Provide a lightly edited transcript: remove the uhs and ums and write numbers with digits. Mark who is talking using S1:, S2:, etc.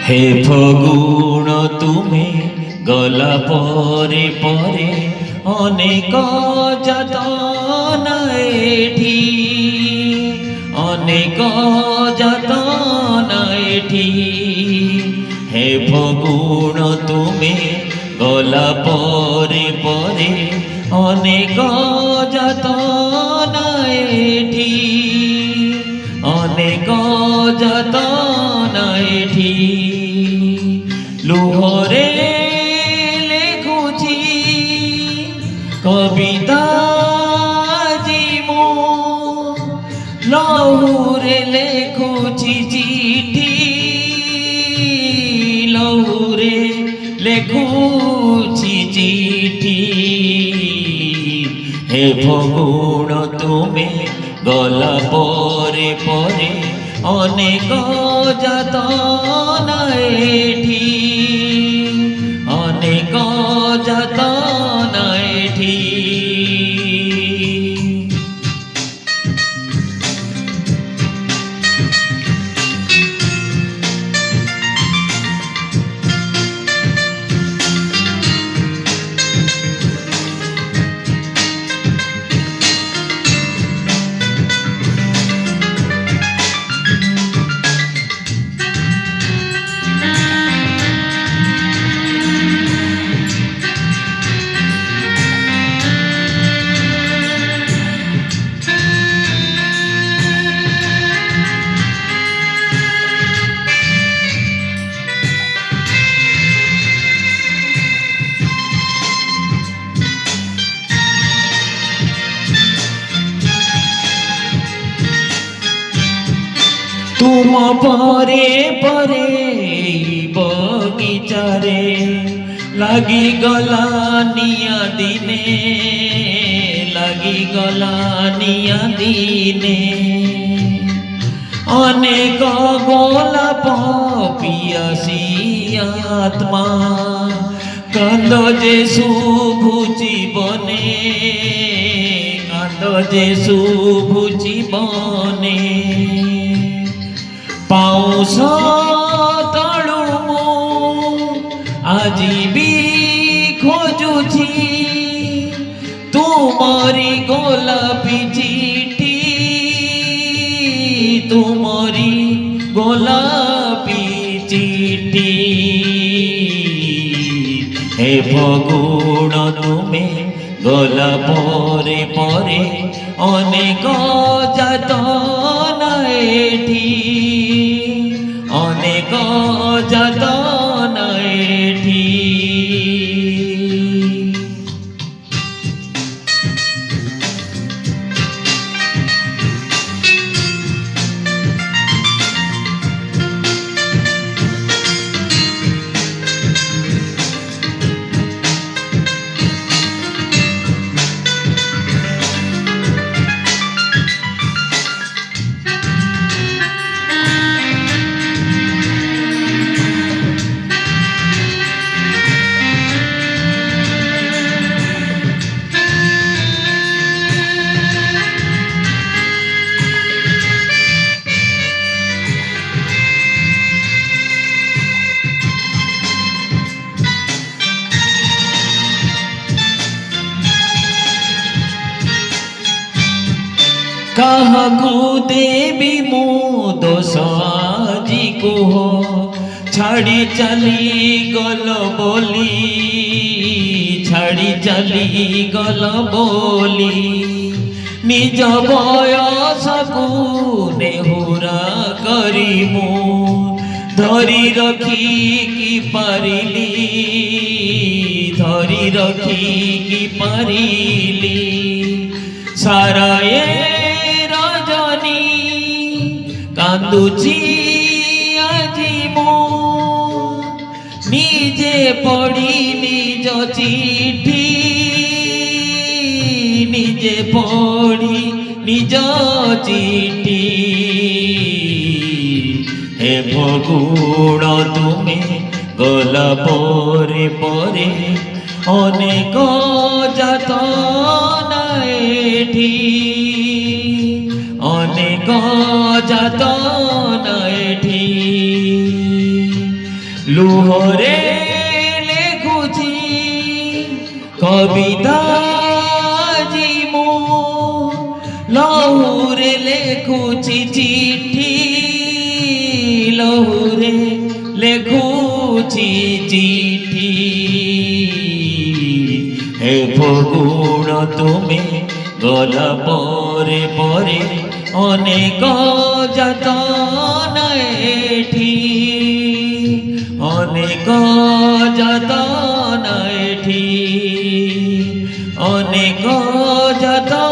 S1: हे फगुण तुमे गला परे परे अनेक जतन एठी अनेक जतन एठी हे फगुण तुमे गला परे परे अनेक जतन एठी अनेक जतन एठी लुहरे लेखुची कविता जीमो लहुरे लेखुची चिठी लहुरे लेखुची चिठी हे फगुण तुमे गला परे परे अनेक जतन एठी अनेक जतन एठी तुम परे परे बगीचारे लगी गला निया दिने लगी गला निया दिने अनेक गोलाप पियासी आत्मा कांद जे शुभुची बने कांद जे शुभुची बने पाऊस तळु आजी भी खोजुची तुमरी गोलापी चिठी तुमरी गोलापी चिठी हे फगुण तुमे गला परे परे अनेक जतन एठी अनेक जतन एठी कहकु देवी मो दोष जी कुह छाड़ी चली गल बोली छाड़ी चली गल बोली निज बयस को नेहुरा करी मु धरी रखी की पारिली धरी रखी की पारिली सारा कांदुची आजी मो निजे पढ़ी निज चिठी निजे पढ़ी निज चिठी हे फगुण तुमे गला परे परे अनेक जतन एठी अनेक जतन एठी লুহরে লেখুছি কবিতা জিমু, লহুরে লেখুছি চিঠি, লহুরে লেখুছি চিঠি। হে ফগুণ তুমি গলা পরে পরে অনেক যতন এঠি, অনেক যতন এঠি, অনেক যতন